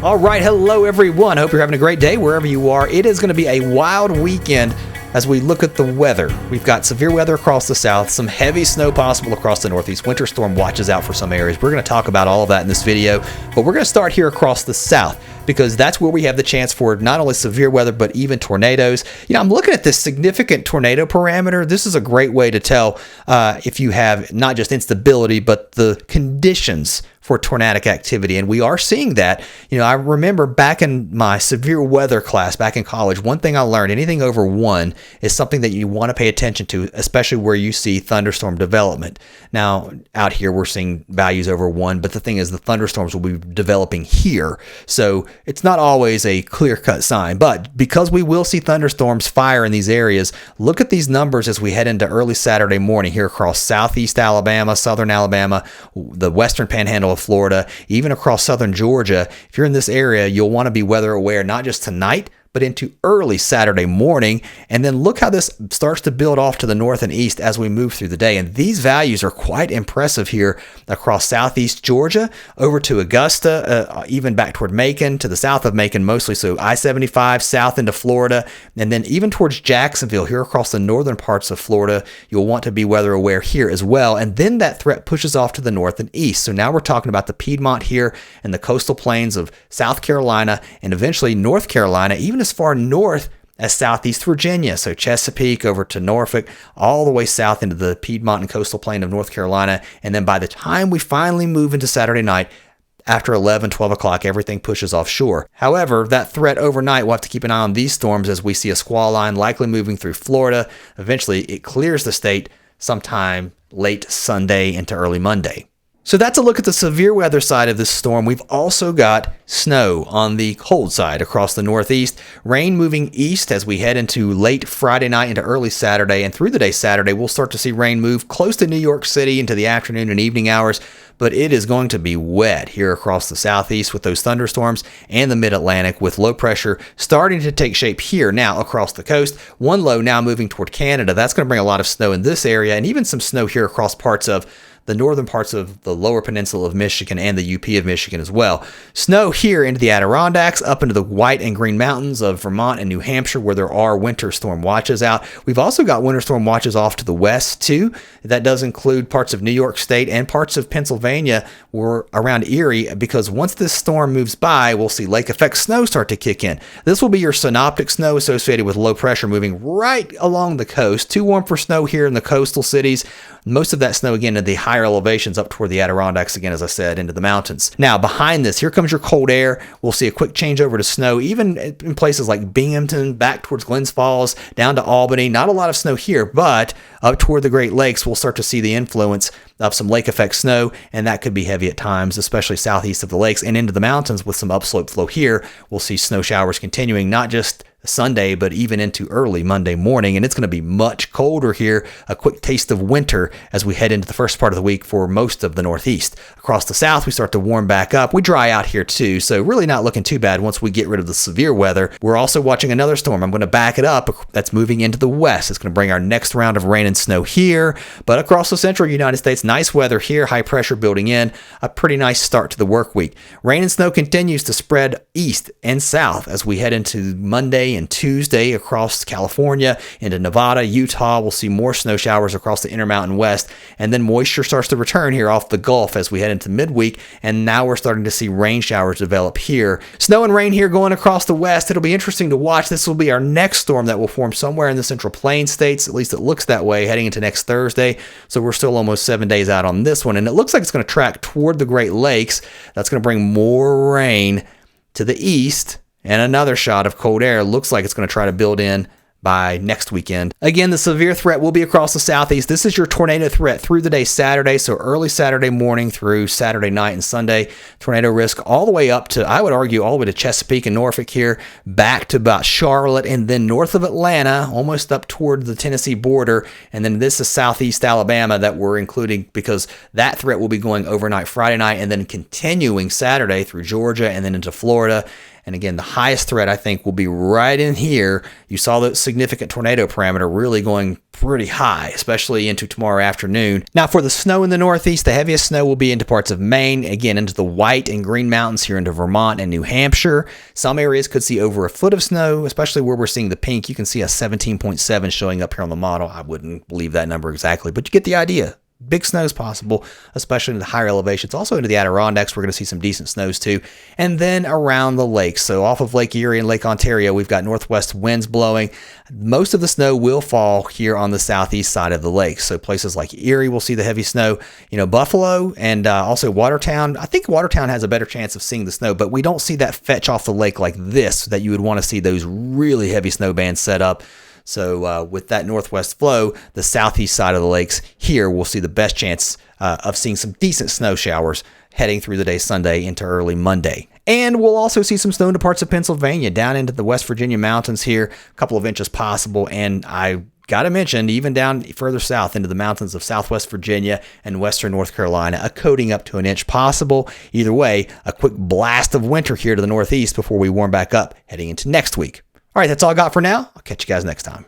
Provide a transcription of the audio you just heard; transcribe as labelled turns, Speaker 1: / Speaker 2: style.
Speaker 1: All right, hello everyone. Hope you're having a great day wherever you are. It is going to be a wild weekend as we look at the weather. We've got severe weather across the south, some heavy snow possible across the northeast, winter storm watches out for some areas. We're going to talk about all of that in this video, but we're going to start here across the south because that's where we have the chance for not only severe weather, but even tornadoes. I'm looking at this significant tornado parameter. This is a great way to tell if you have not just instability, but the conditions for tornadic activity. And we are seeing that. I remember back in my severe weather class back in college, one thing I learned, anything over 1 is something that you want to pay attention to, especially where you see thunderstorm development. Now, out here, we're seeing values over 1, but the thing is the thunderstorms will be developing here. So it's not always a clear-cut sign, but because we will see thunderstorms fire in these areas, look at these numbers as we head into early Saturday morning here across southeast Alabama, southern Alabama, the western panhandle of Florida, even across southern Georgia. If you're in this area, you'll want to be weather aware, not just tonight, but into early Saturday morning. And then look how this starts to build off to the north and east as we move through the day. And these values are quite impressive here across southeast Georgia, over to Augusta, even back toward Macon, to the south of Macon mostly. So I-75 south into Florida, and then even towards Jacksonville here across the northern parts of Florida. You'll want to be weather aware here as well. And then that threat pushes off to the north and east. So now we're talking about the Piedmont here and the coastal plains of South Carolina and eventually North Carolina, even as far north as southeast Virginia. So Chesapeake over to Norfolk, all the way south into the Piedmont and coastal plain of North Carolina. And then by the time we finally move into Saturday night, after 11, 12 o'clock, everything pushes offshore. However, that threat overnight, we'll have to keep an eye on these storms as we see a squall line likely moving through Florida. Eventually, it clears the state sometime late Sunday into early Monday. So that's a look at the severe weather side of this storm. We've also got snow on the cold side across the northeast. Rain moving east as we head into late Friday night into early Saturday. And through the day Saturday, we'll start to see rain move close to New York City into the afternoon and evening hours. But it is going to be wet here across the southeast with those thunderstorms and the mid-Atlantic with low pressure starting to take shape here now across the coast. One low now moving toward Canada. That's going to bring a lot of snow in this area and even some snow here across parts of the northern parts of the lower peninsula of Michigan and the UP of Michigan as well. Snow here into the Adirondacks, up into the White and Green Mountains of Vermont and New Hampshire where there are winter storm watches out. We've also got winter storm watches off to the west too. That does include parts of New York State and parts of Pennsylvania or around Erie, because once this storm moves by, we'll see lake effect snow start to kick in. This will be your synoptic snow associated with low pressure moving right along the coast. Too warm for snow here in the coastal cities. Most of that snow again in the higher elevations up toward the Adirondacks again, as I said, into the mountains. Now behind this, here comes your cold air. We'll see a quick change over to snow, even in places like Binghamton, back towards Glens Falls, down to Albany. Not a lot of snow here, but up toward the Great Lakes, we'll start to see the influence of some lake effect snow, and that could be heavy at times, especially southeast of the lakes and into the mountains with some upslope flow here. We'll see snow showers continuing, not just Sunday, but even into early Monday morning. And it's going to be much colder here. A quick taste of winter as we head into the first part of the week for most of the Northeast. Across the South, we start to warm back up. We dry out here too, so really not looking too bad once we get rid of the severe weather. We're also watching another storm. I'm going to back it up. That's moving into the west. It's going to bring our next round of rain and snow here. But across the central United States, nice weather here, high pressure building in. A pretty nice start to the work week. Rain and snow continues to spread east and south as we head into Monday and Tuesday across California into Nevada, Utah. We'll see more snow showers across the Intermountain West, and then moisture starts to return here off the Gulf as we head into midweek, and now we're starting to see rain showers develop here. Snow and rain here going across the west. It'll be interesting to watch. This will be our next storm that will form somewhere in the Central Plains states. At least it looks that way heading into next Thursday. So we're still almost 7 days out on this one, and it looks like it's going to track toward the Great Lakes. That's going to bring more rain to the east. And another shot of cold air looks like it's going to try to build in by next weekend. Again, the severe threat will be across the southeast. This is your tornado threat through the day Saturday, so early Saturday morning through Saturday night and Sunday. Tornado risk all the way up to, I would argue, all the way to Chesapeake and Norfolk here, back to about Charlotte, and then north of Atlanta, almost up toward the Tennessee border. And then this is southeast Alabama that we're including because that threat will be going overnight Friday night and then continuing Saturday through Georgia and then into Florida. And again, the highest threat, I think, will be right in here. You saw the significant tornado parameter really going pretty high, especially into tomorrow afternoon. Now, for the snow in the Northeast, the heaviest snow will be into parts of Maine, again, into the White and Green Mountains here into Vermont and New Hampshire. Some areas could see over a foot of snow, especially where we're seeing the pink. You can see a 17.7 showing up here on the model. I wouldn't believe that number exactly, but you get the idea. Big snow is possible, especially in the higher elevations. Also into the Adirondacks, we're going to see some decent snows too. And then around the lakes. So off of Lake Erie and Lake Ontario, we've got northwest winds blowing. Most of the snow will fall here on the southeast side of the lake. So places like Erie will see the heavy snow. Buffalo and also Watertown. I think Watertown has a better chance of seeing the snow, but we don't see that fetch off the lake like this, that you would want to see those really heavy snow bands set up. So with that northwest flow, the southeast side of the lakes here, we'll see the best chance of seeing some decent snow showers heading through the day Sunday into early Monday. And we'll also see some snow into parts of Pennsylvania, down into the West Virginia mountains here, a couple of inches possible. And I got to mention, even down further south into the mountains of Southwest Virginia and Western North Carolina, a coating up to an inch possible. Either way, a quick blast of winter here to the Northeast before we warm back up heading into next week. All right, that's all I got for now. I'll catch you guys next time.